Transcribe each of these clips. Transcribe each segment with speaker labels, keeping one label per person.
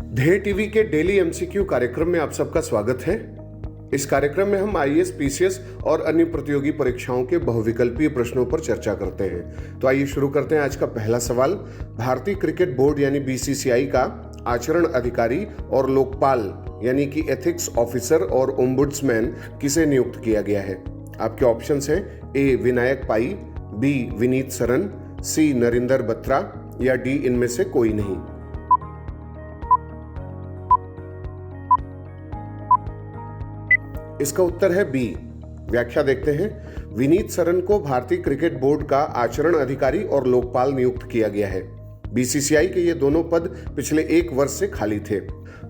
Speaker 1: ध्येय टीवी के daily MCQ कार्यक्रम में आप सबका स्वागत है। इस कार्यक्रम में हम आईएएस, पीसीएस और अन्य प्रतियोगी परीक्षाओं के बहुविकल्पीय प्रश्नों पर चर्चा करते हैं। तो आइए शुरू करते हैं। आज का पहला सवाल, भारतीय क्रिकेट बोर्ड यानी बीसीसीआई का आचरण अधिकारी और लोकपाल यानी कि एथिक्स ऑफिसर और ओम्बुड्समैन किसे नियुक्त किया गया है? आपके ऑप्शंस हैं ए विनायक पाई, बी विनीत सरन, सी नरिंदर बत्रा या डी इनमें से कोई नहीं। इसका उत्तर है बी। व्याख्या देखते हैं। विनीत सरन को भारतीय क्रिकेट बोर्ड का आचरण अधिकारी और लोकपाल नियुक्त किया गया है। बीसीसीआई के ये दोनों पद पिछले 1 वर्ष से खाली थे।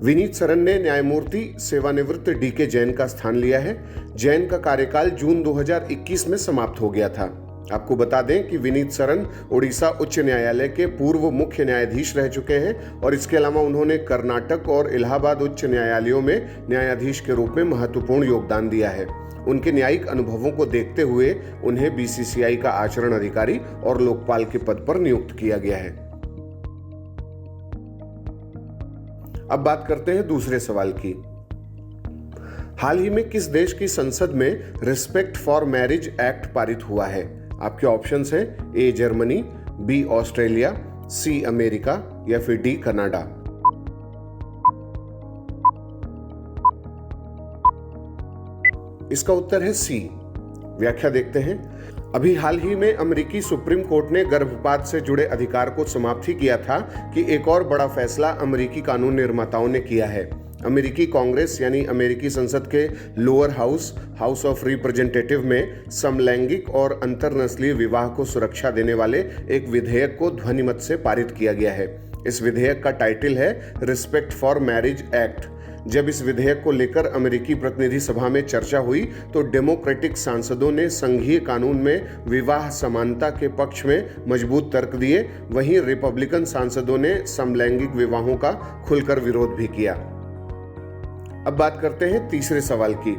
Speaker 1: विनीत सरन ने न्यायमूर्ति सेवानिवृत्त डीके जैन का स्थान लिया है। जैन का कार्यकाल जून 2021 में समाप्त हो गया था। आपको बता दें कि विनीत सरन ओडिशा उच्च न्यायालय के पूर्व मुख्य न्यायाधीश रह चुके हैं और इसके अलावा उन्होंने कर्नाटक और इलाहाबाद उच्च न्यायालयों में न्यायाधीश के रूप में महत्वपूर्ण योगदान दिया है। उनके न्यायिक अनुभवों को देखते हुए उन्हें बीसीसीआई का आचरण अधिकारी और लोकपाल के पद पर नियुक्त किया गया है। अब बात करते हैं दूसरे सवाल की। हाल ही में किस देश की संसद में रिस्पेक्ट फॉर मैरिज एक्ट पारित हुआ है? आपके ऑप्शंस हैं A Germany, B Australia, C America या फिर डी कनाडा। इसका उत्तर है सी। व्याख्या देखते हैं। अभी हाल ही में अमेरिकी सुप्रीम कोर्ट ने गर्भपात से जुड़े अधिकार को समाप्त किया था कि एक और बड़ा फैसला अमेरिकी कानून निर्माताओं ने किया है। अमेरिकी कांग्रेस यानी अमेरिकी संसद के लोअर हाउस ऑफ रिप्रेजेंटेटिव में समलैंगिक और अंतरनस्लीय विवाह को सुरक्षा देने वाले एक विधेयक को ध्वनिमत से पारित किया गया है। इस विधेयक का टाइटल है रिस्पेक्ट फॉर मैरिज एक्ट। जब इस विधेयक को लेकर अमेरिकी प्रतिनिधि सभा में चर्चा हुई तो डेमोक्रेटिक सांसदों ने संघीय कानून में विवाह समानता के पक्ष में मजबूत तर्क दिए। वहीं रिपब्लिकन सांसदों ने समलैंगिक विवाहों का खुलकर विरोध भी किया। अब बात करते हैं तीसरे सवाल की।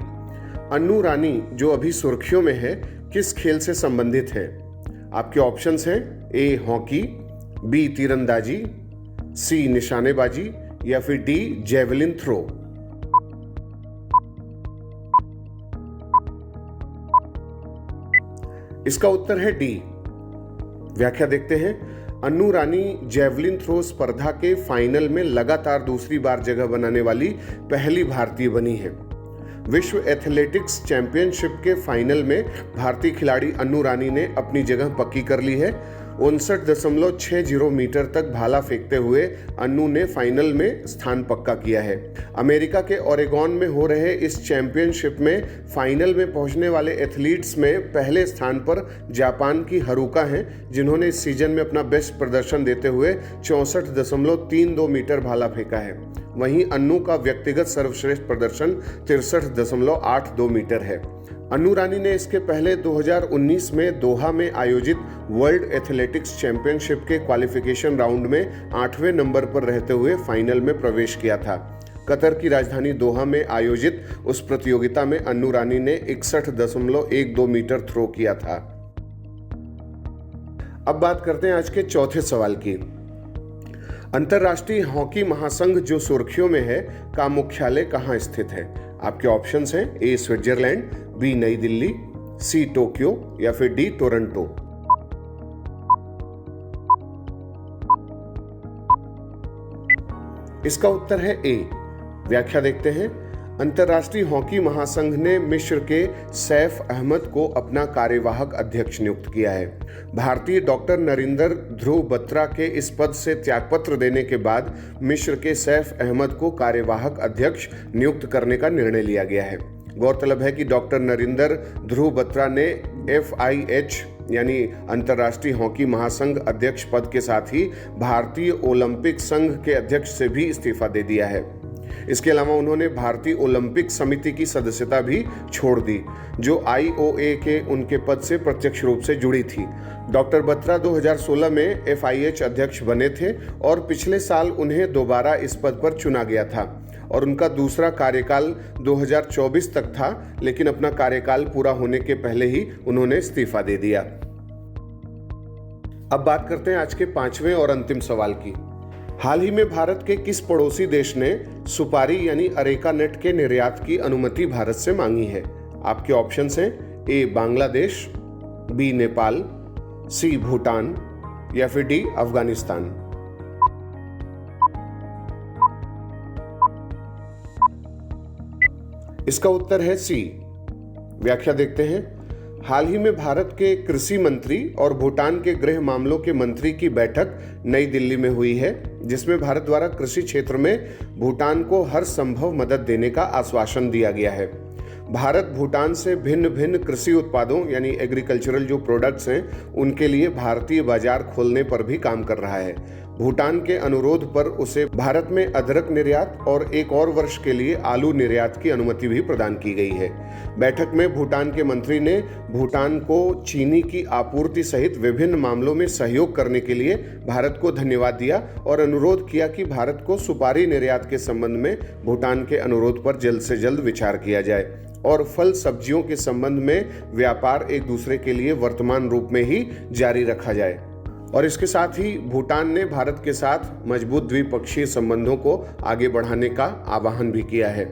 Speaker 1: अन्नू रानी जो अभी सुर्खियों में है, किस खेल से संबंधित है? आपके ऑप्शंस हैं ए हॉकी, बी तीरंदाजी, सी निशानेबाजी या फिर डी जेवलिन थ्रो। इसका उत्तर है डी। व्याख्या देखते हैं। अन्नू रानी जेवलिन थ्रो स्पर्धा के फाइनल में लगातार दूसरी बार जगह बनाने वाली पहली भारतीय बनी है। विश्व एथलेटिक्स चैंपियनशिप के फाइनल में भारतीय खिलाड़ी अन्नू रानी ने अपनी जगह पक्की कर ली है। 59.60 मीटर तक भाला फेंकते हुए अन्नू ने फाइनल में स्थान पक्का किया है। अमेरिका के ओरेगॉन में हो रहे इस चैंपियनशिप में फाइनल में पहुंचने वाले एथलीट्स में पहले स्थान पर जापान की हरुका हैं, जिन्होंने इस सीजन में अपना बेस्ट प्रदर्शन देते हुए 64.32 मीटर भाला फेंका है। वहीं अन्नू का व्यक्तिगत सर्वश्रेष्ठ प्रदर्शन 63.82 मीटर है। अन्नू रानी ने इसके पहले 2019 में दोहा में आयोजित वर्ल्ड एथलेटिक्स चैंपियनशिप के क्वालिफिकेशन राउंड में 8वें नंबर पर रहते हुए फाइनल में प्रवेश किया था। कतर की राजधानी दोहा में आयोजित उस प्रतियोगिता में अन्नू रानी ने 61.12 मीटर थ्रो किया था। अब बात करते हैं आज के चौथे सवाल की। अंतर्राष्ट्रीय हॉकी महासंघ जो सुर्खियों में है का मुख्यालय कहां स्थित है? आपके ऑप्शंस हैं ए स्विट्जरलैंड, बी नई दिल्ली, सी टोक्यो या फिर डी टोरंटो। इसका उत्तर है ए। व्याख्या देखते हैं। अंतर्राष्ट्रीय हॉकी महासंघ ने मिस्र के सैफ अहमद को अपना कार्यवाहक अध्यक्ष नियुक्त किया है। भारतीय डॉक्टर नरिंदर ध्रुव बत्रा के इस पद से त्यागपत्र देने के बाद मिस्र के सैफ अहमद को कार्यवाहक अध्यक्ष नियुक्त करने का निर्णय लिया गया है। गौरतलब है कि डॉक्टर नरिंदर ध्रुव बत्रा ने FIH यानी अंतर्राष्ट्रीय हॉकी महासंघ अध्यक्ष पद के साथ ही भारतीय ओलंपिक संघ के अध्यक्ष से भी इस्तीफा दे दिया है। इसके अलावा उन्होंने भारतीय ओलंपिक समिति की सदस्यता भी छोड़ दी, जो IOA के उनके पद से प्रत्यक्ष रूप से जुड़ी थी। डॉक्टर बत्रा 2016 में FIH अध्यक्ष बने थे और पिछले साल उन्हें दोबारा इस पद पर चुना गया था और उनका दूसरा कार्यकाल 2024 तक था, लेकिन अपना कार्यकाल पूरा होने के पहले ही उन्होंने इस्तीफा दे दिया। अब बात करते हैं आज के 5वें और अंतिम सवाल की। हाल ही में भारत के किस पड़ोसी देश ने सुपारी यानी अरेका नट के निर्यात की अनुमति भारत से मांगी है? आपके ऑप्शंस हैं ए बांग्लादेश, बी नेपाल, सी भूटान या फिर डी अफगानिस्तान। इसका उत्तर है सी। व्याख्या देखते हैं। हाल ही में भारत के कृषि मंत्री और भूटान के गृह मामलों के मंत्री की बैठक नई दिल्ली में हुई है, जिसमें भारत द्वारा कृषि क्षेत्र में भूटान को हर संभव मदद देने का आश्वासन दिया गया है। भारत भूटान से भिन्न भिन्न कृषि उत्पादों यानी एग्रीकल्चरल जो प्रोडक्ट्स हैं उनके लिए भारतीय बाजार खोलने पर भी काम कर रहा है। भूटान के अनुरोध पर उसे भारत में अदरक निर्यात और एक और वर्ष के लिए आलू निर्यात की अनुमति भी प्रदान की गई है। बैठक में भूटान के मंत्री ने भूटान को चीनी की आपूर्ति सहित विभिन्न मामलों में सहयोग करने के लिए भारत को धन्यवाद दिया और अनुरोध किया कि भारत को सुपारी निर्यात के संबंध में भूटान के अनुरोध पर जल्द से जल्द विचार किया जाए और फल सब्जियों के संबंध में व्यापार एक दूसरे के लिए वर्तमान रूप में ही जारी रखा जाए। और इसके साथ ही भूटान ने भारत के साथ मजबूत द्विपक्षीय संबंधों को आगे बढ़ाने का आह्वान भी किया है।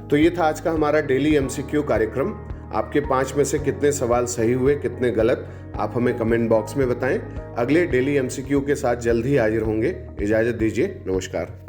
Speaker 1: तो ये था आज का हमारा डेली एमसीक्यू कार्यक्रम। आपके 5 में से कितने सवाल सही हुए, कितने गलत, आप हमें कमेंट बॉक्स में बताएं। अगले डेली एमसीक्यू के साथ जल्द ही हाजिर होंगे। इजाजत दीजिए, नमस्कार।